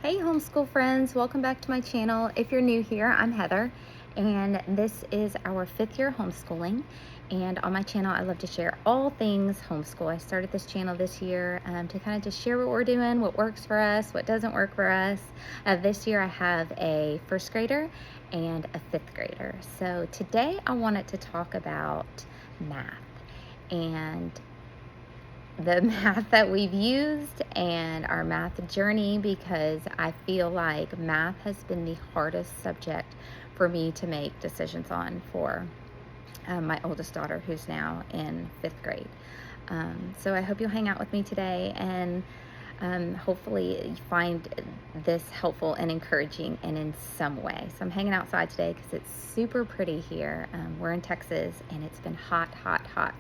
Hey homeschool friends, welcome back to my channel. If you're new here, I'm Heather and this is our 5th year homeschooling, and on my channel I love to share all things homeschool. I started this channel this year to kind of just share what we're doing, what works for us, what doesn't work for us. This year I have a 1st grader and a 5th grader. So today I wanted to talk about math and the math that we've used and our math journey, because I feel like math has been the hardest subject for me to make decisions on for my oldest daughter, who's now in 5th grade. So I hope you'll hang out with me today and hopefully you find this helpful and encouraging and in some way. So I'm hanging outside today because it's super pretty here. We're in Texas and it's been hot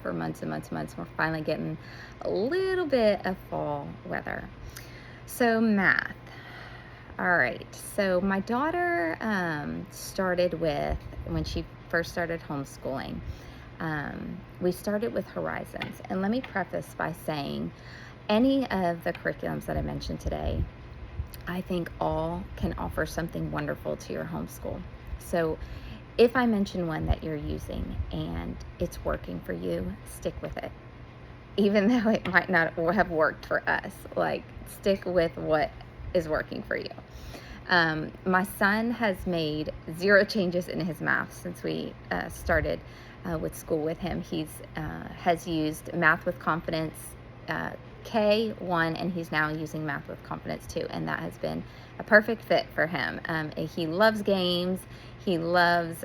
for months and months and months. We're finally getting a little bit of fall weather. So math. All right, so my daughter started with, when she first started homeschooling, we started with Horizons. And let me preface by saying any of the curriculums that I mentioned today, I think all can offer something wonderful to your homeschool. So if I mention one that you're using and it's working for you, stick with it. Even though it might not have worked for us, like stick with what is working for you. My son has made 0 changes in his math since we started with school with him. He's has used Math with Confidence K1, and he's now using Math with Confidence 2, and that has been a perfect fit for him. He loves games. He loves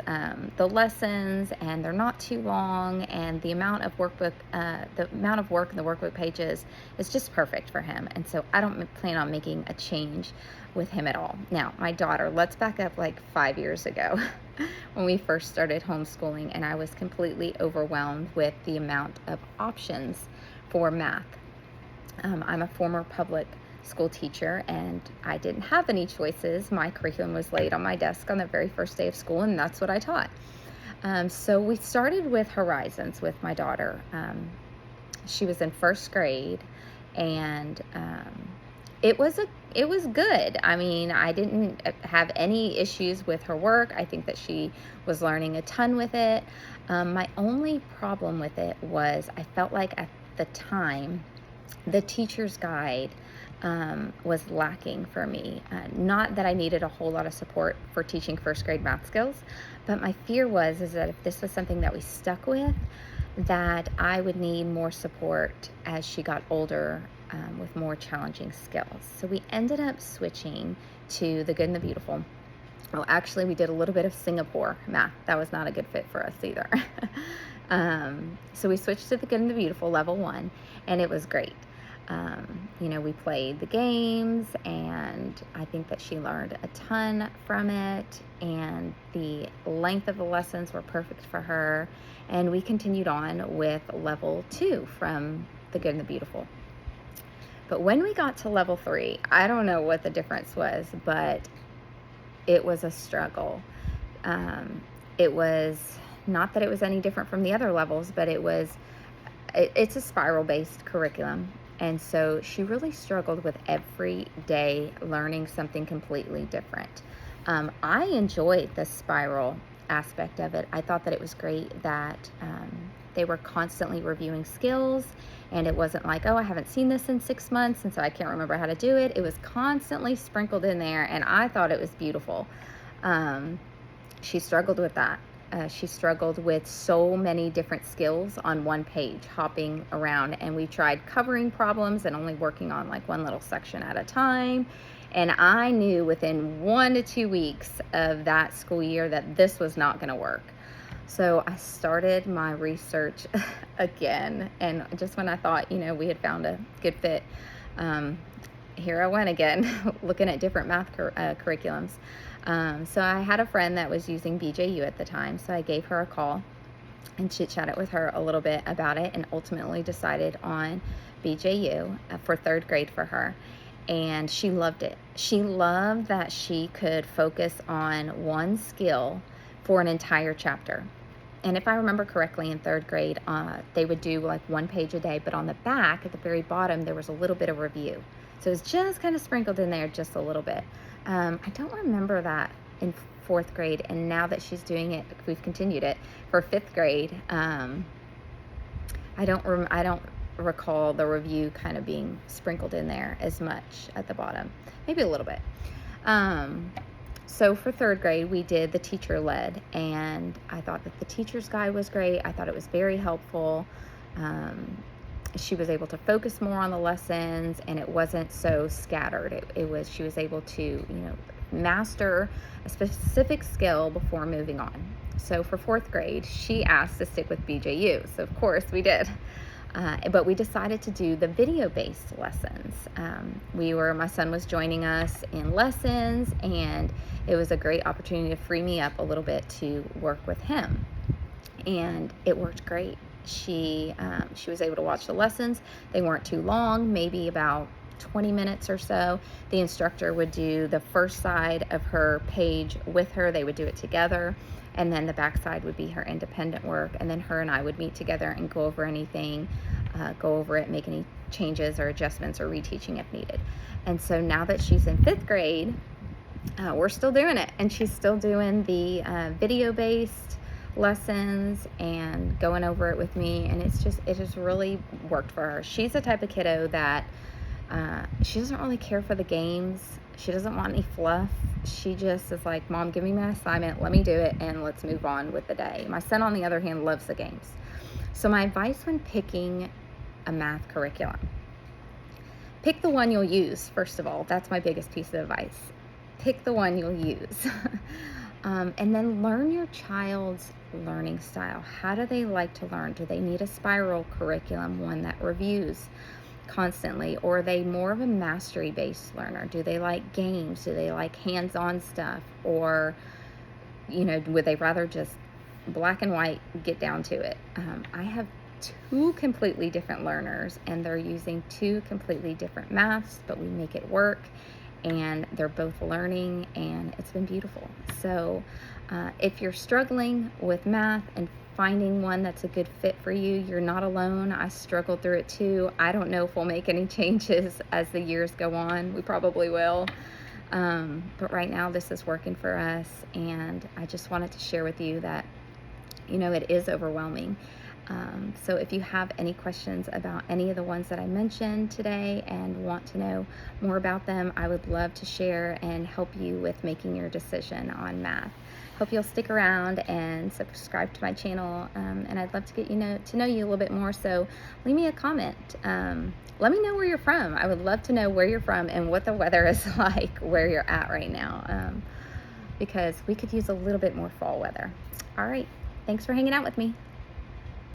the lessons, and they're not too long, and the amount of work in the workbook pages is just perfect for him. And so I don't plan on making a change with him at all. Now, my daughter, let's back up like 5 years ago when we first started homeschooling, and I was completely overwhelmed with the amount of options for math. I'm a former public school teacher and I didn't have any choices. My curriculum was laid on my desk on the very first day of school, and that's what I taught. So we started with Horizons with my daughter. She was in 1st grade, and it was good. I mean, I didn't have any issues with her work. I think that she was learning a ton with it. My only problem with it was I felt like at the time the teacher's guide was lacking for me. Not that I needed a whole lot of support for teaching 1st grade math skills, but my fear was that if this was something that we stuck with, that I would need more support as she got older with more challenging skills. So we ended up switching to The Good and the Beautiful. Oh, actually, we did a little bit of Singapore math. That was not a good fit for us either. So we switched to The Good and the Beautiful level 1, and it was great. We played the games, and I think that she learned a ton from it, and the length of the lessons were perfect for her, and we continued on with level 2 from The Good and the Beautiful. But when we got to level 3, I don't know what the difference was, but it was a struggle. It was not that it was any different from the other levels, but it's a spiral-based curriculum. And so she really struggled with every day learning something completely different. I enjoyed the spiral aspect of it. I thought that it was great that they were constantly reviewing skills, and it wasn't like, oh, I haven't seen this in 6 months, and so I can't remember how to do it. It was constantly sprinkled in there, and I thought it was beautiful. She struggled with that. She struggled with so many different skills on one page, hopping around, and we tried covering problems and only working on like one little section at a time. And I knew within 1 to 2 weeks of that school year that this was not going to work. So I started my research again, and just when I thought, we had found a good fit, here I went again, looking at different math curriculums. So I had a friend that was using BJU at the time, so I gave her a call and chit-chatted with her a little bit about it, and ultimately decided on BJU for 3rd grade for her. And she loved it. She loved that she could focus on one skill for an entire chapter. And if I remember correctly, in 3rd grade, they would do like 1 page a day, but on the back, at the very bottom, there was a little bit of review. So it's just kind of sprinkled in there just a little bit. I don't remember that in fourth grade, and now that she's doing it, we've continued it for fifth grade. I don't recall the review kind of being sprinkled in there as much at the bottom, maybe a little bit. So for third grade, we did the teacher led, and I thought that the teacher's guide was great. I thought it was very helpful. She was able to focus more on the lessons, and it wasn't so scattered. She was able to, master a specific skill before moving on. So for fourth grade, she asked to stick with BJU. So of course we did. But we decided to do the video-based lessons. My son was joining us in lessons, and it was a great opportunity to free me up a little bit to work with him. And it worked great. She was able to watch the lessons. They weren't too long, maybe about 20 minutes or so. The instructor would do the first side of her page with her. They would do it together. And then the back side would be her independent work. And then her and I would meet together and go over anything, go over it, make any changes or adjustments or reteaching if needed. And so now that she's in fifth grade, we're still doing it. And she's still doing the video-based lessons and going over it with me. And it just really worked for her. She's the type of kiddo that she doesn't really care for the games. She doesn't want any fluff. She just is like, Mom, give me my assignment, let me do it, and let's move on with the day. My son, on the other hand, loves the games. So my advice when picking a math curriculum, pick the one you'll use, first of all. That's my biggest piece of advice. Pick the one you'll use. And then learn your child's learning style. How do they like to learn? Do they need a spiral curriculum, one that reviews constantly, or are they more of a mastery based learner? Do they like games? Do they like hands-on stuff? Or would they rather just black and white, get down to it? I have two completely different learners, and they're using two completely different maths, but we make it work, and they're both learning, and it's been beautiful. So if you're struggling with math and finding one that's a good fit for you, you're not alone. I struggled through it too. I don't know if we'll make any changes as the years go on. We probably will. But right now this is working for us, and I just wanted to share with you that, it is overwhelming. So if you have any questions about any of the ones that I mentioned today and want to know more about them, I would love to share and help you with making your decision on math. Hope you'll stick around and subscribe to my channel, and I'd love to get to know you a little bit more. So leave me a comment. Let me know where you're from. I would love to know where you're from and what the weather is like where you're at right now, because we could use a little bit more fall weather. All right. Thanks for hanging out with me.